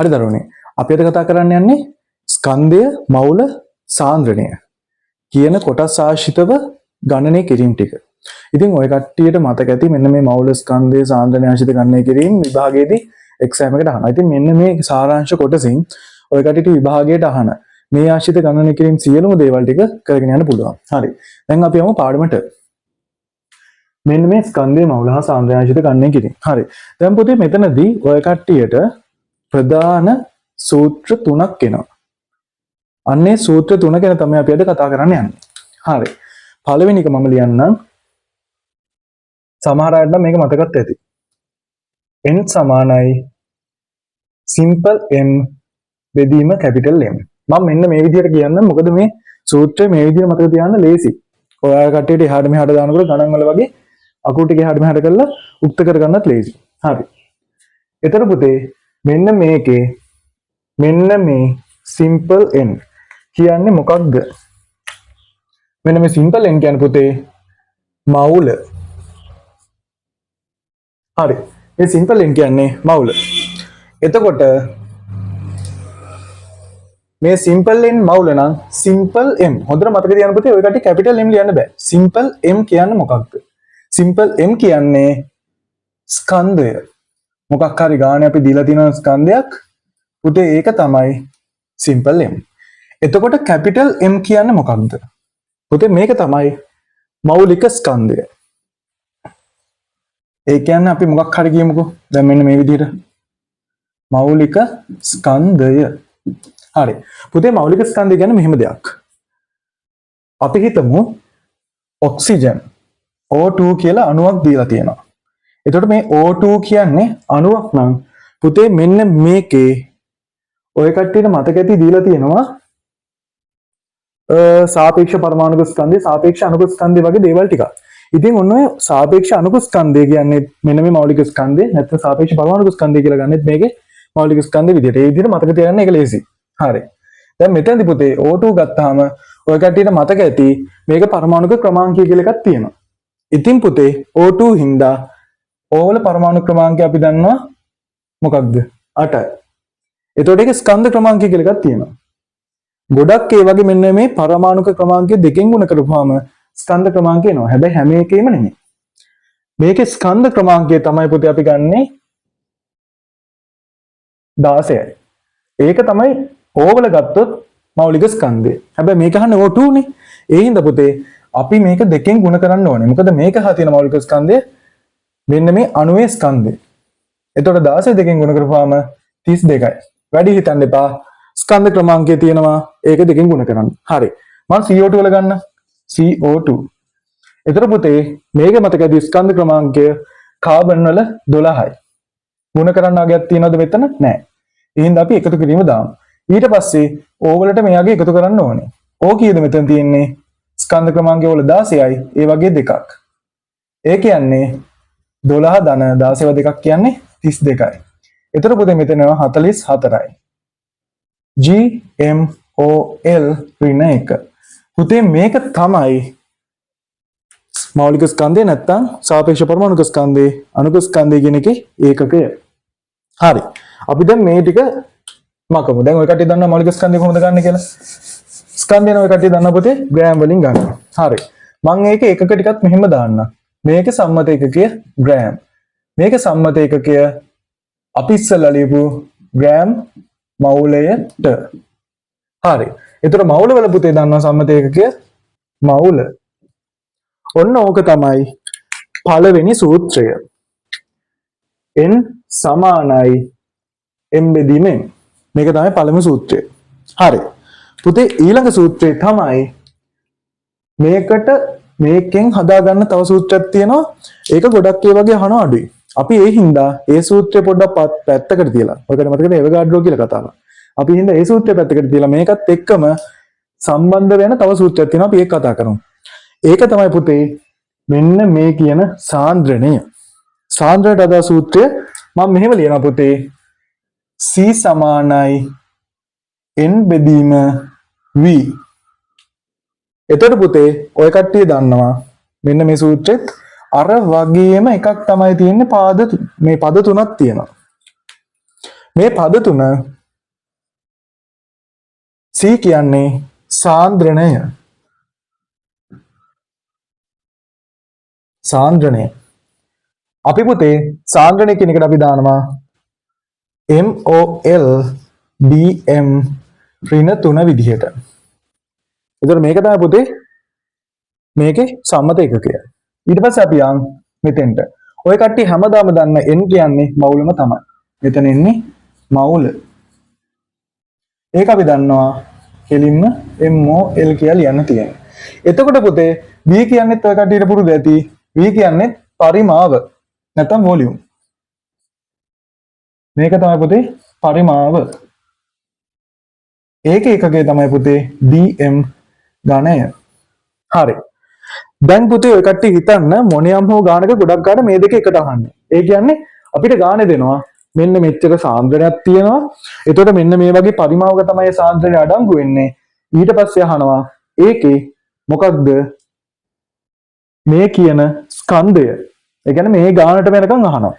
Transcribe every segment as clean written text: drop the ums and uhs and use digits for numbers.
හරි දරුවනේ. අපි අද කතා කරන්න යන්නේ ස්කන්ධය, මවුල, සාන්ද්‍රණය කියන කොටස් ආශ්‍රිතව ගණනය කිරීම ටික. ඉතින් ඔය කට්ටියට මතක ඇති මෙන්න මේ මවුල, ස්කන්ධය, සාන්ද්‍රණය ආශ්‍රිත ගණනය කිරීම විභාගයේදී එක්සෑම් එකට අහනවා. ඉතින් මෙන්න මේ සාරාංශ කොටසින් ඔය කට්ටියට විභාගයට අහන මේ ආශ්‍රිත ගණනය කිරීම සියලුම දේවල් ටික කරගෙන යන්න පුළුවන්. හරි. දැන් අපි යමු පාඩමට. මෙන්න මේ ස්කන්ධය, මවුල හා සාන්ද්‍රණය ආශ්‍රිත ගණනය කිරීම. හරි. දැන් පුතේ මෙතනදී ඔය කට්ටියට ප්‍රධාන සූත්‍ර තුනක් එනවා. අන්නේ සූත්‍ර තුන ගැන තමයි අපි අද කතා කරන්න යන්නේ. හරි. පළවෙනි එක මම ලියන්නම්. සමහර අයට මේක මතකත් ඇති. n සමානයි simple m බෙදීම capital M. මම මෙන්න මේ විදිහට කියන්නම්. මොකද මේ සූත්‍රය මේ විදිහට මතක තියාගන්න ලේසි. ඔයාලා කට්ටියට එහාට මෙහාට දානකොට ගණන් වල වගේ අකුරු ටික එහාට මෙහාට කරලා උක්ත කරගන්නත් ලේසි. හරි. එතන පුතේ මෙන්න මේකේ මෙන්න මේ simple n කියන්නේ මොකක්ද? මෙන්න මේ simple n කියන්නේ පුතේ මවුල. හරි. මේ simple n කියන්නේ මවුල. එතකොට මේ simple n මවුල නම් simple m හොඳට මතක තියාගන්න පුතේ. ඔය කට්ටිය capital M ලියන්න බෑ. simple m කියන්නේ මොකක්ද? simple m කියන්නේ ස්කන්ධය. මොකක් හරි ගානේ අපි දීලා තියෙන ස්කන්ධයක් පුතේ ඒක තමයි simple m. එතකොට capital M කියන්නේ මොකක්ද? පුතේ මේක තමයි මෞලික ස්කන්ධය. ඒ කියන්නේ අපි මොකක් හරි කියමුකෝ. දැන් මෙන්න මේ විදිහට මෞලික ස්කන්ධය. හරි. පුතේ මෞලික ස්කන්ධය කියන්නේ මෙහෙම දෙයක්. අපි හිතමු ඔක්සිජන් O2 කියලා අණුවක් දීලා තියෙනවා. එතකොට මේ O2 කියන්නේ අණුවක් නම් පුතේ මෙන්න මේකේ ඔය කට්ටියට මතක ඇති දීලා තියෙනවා සාපේක්ෂ පරමාණුක ස්කන්ධය, සාපේක්ෂ අණුක ස්කන්ධය වගේ දේවල් ටිකක්. ඉතින් ඔන්න ඔය සාපේක්ෂ අණුක ස්කන්ධය කියන්නේ මෙන්න මේ මෞලික ස්කන්ධය, නැත්නම් සාපේක්ෂ පරමාණුක ස්කන්ධය කියලා ගන්නෙත් මේකේ මෞලික ස්කන්ධය විදිහට. ඒ විදිහට මතක තියාගන්න එක ලේසි. හරි. දැන් මෙතනදී පුතේ O2 ගත්තාම ඔය කට්ටියට මතක ඇති මේක පරමාණුක ක්‍රමාංකය කියලා එකක් තියෙනවා. ඉතින් පුතේ O2 හින්දා O වල පරමාණු ක්‍රමාංකය අපි දන්නවා මොකක්ද? 8යි. එතකොට ඒක ස්කන්ධ ක්‍රමාංකය කියලා එකක් තියෙනවා. ගොඩක් ඒ වගේ මෙන්න මේ පරමාණුක ක්‍රමාංකය දෙකෙන් ගුණ කරපුවාම ස්කන්ධ ක්‍රමාංකය එනවා. හැබැයි හැම එකේම නෙමෙයි. මේකේ ස්කන්ධ ක්‍රමාංකය තමයි පුතේ අපි ගන්නෙ 16යි. ඒක තමයි O වල ගත්තොත් මෞලික ස්කන්ධය. හැබැයි මේක අහන්නේ O2 නේ. ඒ හින්දා පුතේ අපි මේක දෙකෙන් ගුණ කරන්න ඕනේ. මොකද මේක හා තියෙන මෞලික ස්කන්ධය මෙන්න මේ අණුවේ ස්කන්ධය. එතකොට 16 දෙකෙන් ගුණ කරපුවාම 32යි. වැඩි හිතන්න එපා. ස්කන්ධ ක්‍රමාංකය තියෙනවා. ඒක දෙකෙන් ගුණ කරන්න. හරි. මම CO2 වල ගන්න. CO2. එතකොට පුතේ මේක මතක ඇති ස්කන්ධ ක්‍රමාංකය කාබන් වල 12යි. ගුණ කරන්න වගේක් තියනවද මෙතන? නැහැ. ඒ හින්දා අපි එකතු කිරීම දාමු. ඊට පස්සේ O වලට මෙයාගේ එකතු කරන්න ඕනේ. O කීයද මෙතන තියෙන්නේ? ස්කන්ධ ක්‍රමාංකය වල 16යි. ඒ වගේ දෙකක්. ඒ කියන්නේ 12 ධන 16 දෙකක් කියන්නේ 32යි. එතකොට පුතේ මෙතන 44යි. GMOL ඍණ 1. පුතේ මේක තමයි මෞලික ස්කන්ධය නැත්නම් සාපේක්ෂ පරමාණුක ස්කන්ධය, අණුක ස්කන්ධය කියන එකේ ඒකකය. හරි. අපි දැන් මේ ටික මකමු. දැන් ඔය කට්ටිය දන්නා මෞලික ස්කන්ධය කොහොමද ගන්න කියලා. ස්කන්ධයන ඔය කට්ටිය දන්නා පුතේ ග්‍රෑම් වලින් ගන්නවා. හරි. මම ඒක එකක ටිකක් මෙහෙම දාන්නම්. මේක සම්මත ඒකකය ග්‍රෑම්. මේක සම්මත ඒකකය අපි ඉස්සෙල්ලා ලියපු ග්‍රෑම් මවුලයට. හරි. ඒතර මවුල වල පුතේ දන්නවා සම්මත ඒකකය මවුල. ඔන්න ඕක තමයි පළවෙනි සූත්‍රය. n සමානයි m බෙදීම n. මේක තමයි පළවෙනි සූත්‍රය. හරි. පුතේ ඊළඟ සූත්‍රය තමයි මේකට මේකෙන් හදාගන්න තව සූත්‍රයක් තියෙනවා. ඒක ගොඩක් ඒ වගේ අහන අඩුයි. අපි ඒ හින්දා ඒ සූත්‍රය පොඩ්ඩක් පැත්තකට තියලා. ඔයකට මතකද එවගාඩ්‍රෝ කියලා කතාවක්. අපි හින්දා ඒ සූත්‍රය පැත්තකට තියලා මේකත් එක්කම සම්බන්ධ වෙන තව සූත්‍රයක් තියෙනවා. අපි ඒක කතා කරමු. ඒක තමයි පුතේ මෙන්න මේ කියන සාන්ද්‍රණය. සාන්ද්‍රණයට අදාළ සූත්‍රය මම මෙහෙම ලියනවා පුතේ. C සමානයි n බෙදීම v. එතකොට පුතේ ඔය කට්ටිය දන්නවා මෙන්න මේ සූත්‍රෙත් අර වගේම එකක් තමයි තියෙන්නේ. මේ පද තුනක් තියෙනවා. මේ පද තුන C කියන්නේ සාන්ද්‍රණය. සාන්ද්‍රණය. අපි පුතේ සාන්ද්‍රණය කියන එකට අපි දානවා MOL BM ඍණ 3 විදිහට. එතකොට මේක තමයි පුතේ මේකේ සම්මත එකකය. ඊට පස්සේ අපි යන් මෙතෙන්ට. ඔය කට්ටිය හැමදාම දන්න n කියන්නේ මවුලම තමයි. මෙතන එන්නේ මවුල. ඒක අපි දන්නවා කෙලින්ම MOL කියලා ලියන්න තියෙනවා. එතකොට පුතේ V කියන්නේත් ඔය කට්ටියට පුරුදු ඇති. V කියන්නේ පරිමාව නැත්නම් වොලියුම්. මේක තමයි පුතේ පරිමාව. ඒක එකකේ තමයි පුතේ dm ඝනය. හරි. දැන් පුතේ ඔය කට්ටිය හිතන්න මොනියම් හෝ ගානක ගොඩක් ගන්න මේ දෙක එකට අහන්නේ. ඒ කියන්නේ අපිට ගාන දෙනවා මෙන්න මෙච්චර සාන්ද්‍රණයක් තියෙනවා. එතකොට මෙන්න මේ වගේ පරිමාවක තමයි සාන්ද්‍රණය අඩංගු වෙන්නේ. ඊට පස්සේ අහනවා ඒකේ මොකක්ද මේ කියන ස්කන්ධය. ඒ කියන්නේ මේ ගානට වෙනකන් අහනවා.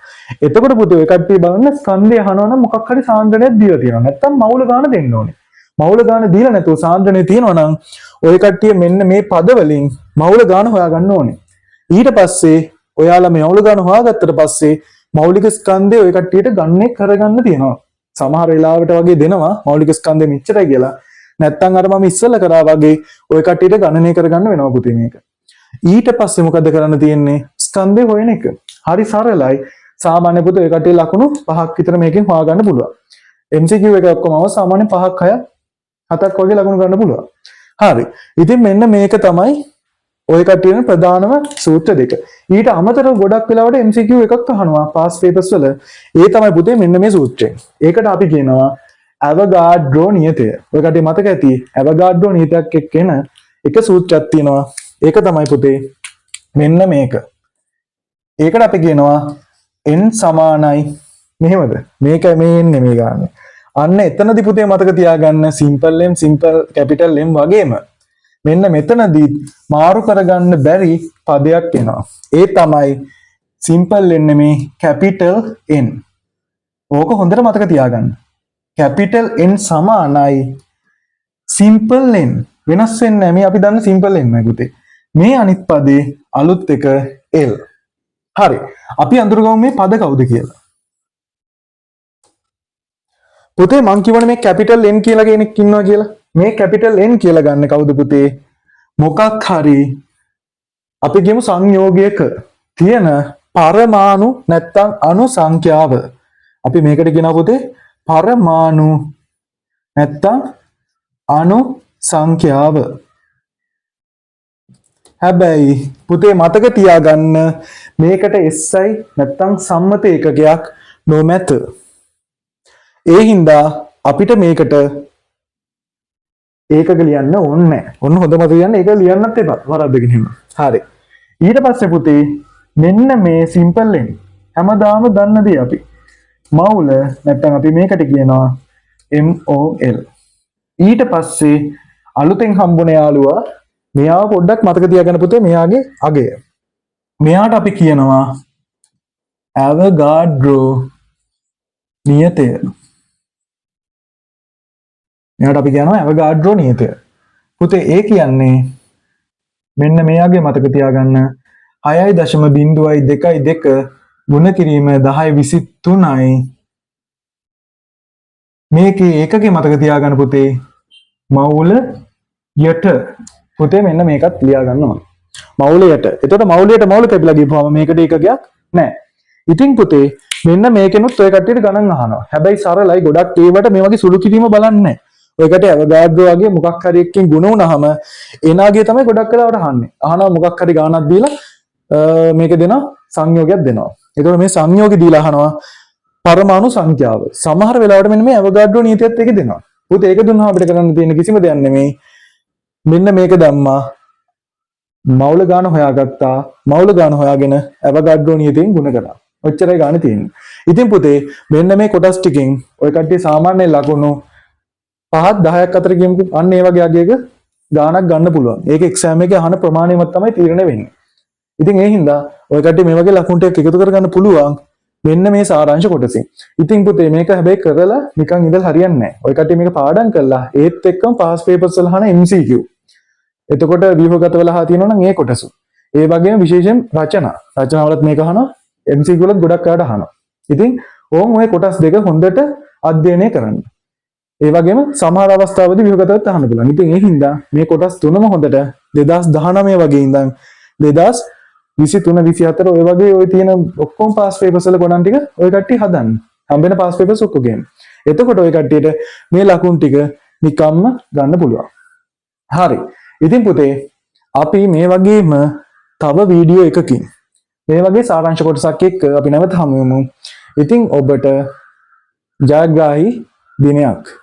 එතකොට පුතේ ඔය කට්ටිය බලන්න ස්කන්ධය අහනවා නම් මොකක් හරි සාන්ද්‍රණයක් දීලා තියෙනවා. නැත්තම් මවුල ගාන දෙන්න ඕනේ. මවුල ගාන දීලා නැතුව සාන්ද්‍රණය තියෙනවා නම් ඔය කට්ටිය මෙන්න මේ පද වලින් මවුල ගාන හොයාගන්න ඕනේ. ඊට පස්සේ ඔයාලා මේ මවුල ගාන හොයාගත්තට පස්සේ මෞලික ස්කන්ධය ඔය කට්ටියට ගන්නේ කරගන්න තියෙනවා. සමහර වෙලාවට වගේ දෙනවා මෞලික ස්කන්ධය මෙච්චරයි කියලා. නැත්තම් අර මම ඉස්සෙල්ලා කරා වගේ ඔය කට්ටියට ගණනය කරගන්න වෙනවා පුතේ මේක. ඊට පස්සේ මොකද කරන්න තියෙන්නේ? ස්කන්ධය හොයන එක. හරි සරලයි. සාමාන්‍ය පුතේ ඔය කට්ටිය ලකුණු 5ක් විතර මේකෙන් හොයාගන්න පුළුවන්. MCQ එක ඔක්කොම සාමාන්‍ය 5ක් 6ක් 7ක් වගේ ලකුණු ගන්න පුළුවන්. හරි. ඉතින් මෙන්න මේක තමයි ඔය කට්ටියන ප්‍රධානම සූත්‍ර දෙක. ඊට අමතරව ගොඩක් වෙලාවට MCQ එකක් අහනවා පාස් පේපර්ස් වල. ඒ තමයි පුතේ මෙන්න මේ සූත්‍රය. ඒකට අපි කියනවා ඇවගාඩ්‍රෝ නියතය. ඔය කට්ටිය මතක ඇති ඇවගාඩ්‍රෝ නියතයක් එක්කෙන එක සූත්‍රයක් තියෙනවා. ඒක තමයි පුතේ මෙන්න මේක. ඒකට අපි කියනවා n සමානයි මෙහෙමද? මේක මේ එන්නේ මේ ගන්න. අන්න එතනදී පුතේ මතක තියාගන්න simple m simple capital M වගේම මෙන්න මෙතනදී මාරු කරගන්න බැරි පදයක් එනවා. ඒ තමයි simple n නෙමේ capital N. ඕක හොඳට මතක තියාගන්න. capital N සමානයි simple n. වෙනස් වෙන්නේ නැහැ. මේ අපි දන්න simple n නේ පුතේ. මේ අනිත් පදේ අලුත් එක L. හරි. අපි අඳුරගමු මේ පද කවුද කියලා. පුතේ මං කියවනේ මේ capital N කියලා කෙනෙක් ඉන්නවා කියලා. මේ capital N කියලා ගන්න කවුද පුතේ? මොකක් හරි අපි කියමු සංයෝගයක තියෙන පරමාණු නැත්තම් අණු සංඛ්‍යාව. අපි මේකට කියනවා පුතේ පරමාණු නැත්තම් අණු සංඛ්‍යාව. හැබැයි පුතේ මතක තියාගන්න මේකට SI නැත්තම් සම්මත ඒකකයක් නොමැත. ඒ හින්දා අපිට මේකට ඒකක ලියන්න ඕනේ නැහැ. ඔන්න හොඳ මතක තියන්න ඒක ලියන්නත් එපා. වරද්දගෙන හිම. හරි. ඊට පස්සේ පුතේ මෙන්න මේ simple n හැමදාම දන්න දේ අපි. මවුල නැත්තම් අපි මේකට කියනවා MOL. ඊට පස්සේ අලුතෙන් හම්බුන යාළුවා මෙයාව පොඩ්ඩක් මතක තියාගන්න පුතේ මෙයාගේ අගය. මෙයාට අපි කියනවා ඇවගාඩ්‍රෝ නියතය. මෙයාට අපි කියනවා ඇවගාඩ්‍රෝ නියතය. පුතේ ඒ කියන්නේ මෙන්න මෙයාගේ මතක තියාගන්න 6.02 ගුණ කිරීම 1023යි. මේකේ ඒකගේ මතක තියාගන්න පුතේ මවුල යට. පුතේ මෙන්න මේකත් ලියා ගන්නවා. මවුල යට. එතකොට මවුලයට මවුල කැපිලා ගිහුවම මේකට ඒකකයක් නැහැ. ඉතින් පුතේ මෙන්න මේකෙනුත් ඔය කට්ටියට ගණන් අහනවා. හැබැයි සරලයි ගොඩක් ඒවට මේ වගේ සුළු කිරීම බලන්නේ නැහැ. ඔයකට ඇවගාඩ්‍රෝ වගේ මොකක් හරි එකකින් ගුණ වුණාම එනාගේ තමයි ගොඩක් වෙලාවට අහන්නේ. අහනවා මොකක් හරි ගාණක් දීලා මේක දෙනවා සංයෝගයක් දෙනවා. ඒතකොට මේ සංයෝගي දීලා අහනවා පරමාණු සංඛ්‍යාව. සමහර වෙලාවට මෙන්න මේ ඇවගාඩ්‍රෝ නීතියත් ඒක දෙනවා. පුතේ ඒක දුන්නාම අපිට කරන්න තියෙන කිසිම දෙයක් නෙමෙයි. මෙන්න මේක දැම්මා මවුල ගාන හොයාගත්තා. මවුල ගාන හොයාගෙන ඇවගාඩ්‍රෝ නියතයෙන් ගුණ කරා. ඔච්චරයි ගාන තියෙන්නේ. ඉතින් පුතේ මෙන්න මේ කොටස් ටිකෙන් ඔය කට්ටිය සාමාන්‍ය ලකුණු 5ක් 10ක් අතර කියමුකෝ. අන්න ඒ වගේ අගයක ගානක් ගන්න පුළුවන්. ඒක එක්සෑම් එකේ අහන ප්‍රමාණයවත් තමයි තීරණය වෙන්නේ. ඉතින් ඒ හින්දා ඔය කට්ටිය මේ වගේ ලකුණු ටික එකතු කරගන්න පුළුවන්. මෙන්න මේ සාරාංශ කොටසින්. ඉතින් පුතේ මේක හැබැයි කරලා නිකන් ඉඳලා හරියන්නේ නැහැ. ඔය කට්ටිය මේක පාඩම් කළා ඒත් එක්කම පාස් පේපර්ස් වල අහන MCQ. එතකොට ව්‍යුහගත වල අහලා තියෙනවා නම් ඒ කොටස. ඒ වගේම විශේෂයෙන් රචනාවලත් මේක අහනවා MCQ වලත් ගොඩක් අයට අහනවා. ඉතින් ඕම් ඔය කොටස් දෙක හොඳට අධ්‍යයනය කරන්න. ඒ වගේම සමහර අවස්ථාවලදී ව්‍යුහගතවත් අහන්න පුළුවන්. ඉතින් ඒ හින්දා මේ කොටස් තුනම හොඳට 2019 වගේ ඉඳන් 2023 24 ඔය වගේ ඔය තියෙන ඔක්කොම පාස් පේපර්ස් වල ගණන් ටික ඔය කට්ටිය හදන්න. හම්බෙන පාස් පේපර්ස් ඔක්කොගෙම. එතකොට ඔය කට්ටියට මේ ලකුණු ටික නිකම්ම ගන්න පුළුවන්. හරි. ඉතින් පුතේ අපි මේ වගේම තව වීඩියෝ එකකින් මේ වගේ සාරාංශ කොටසක් එක්ක අපි නැවත හමු වෙමු. ඉතින් ඔබට ජයග්‍රාහී දිනයක්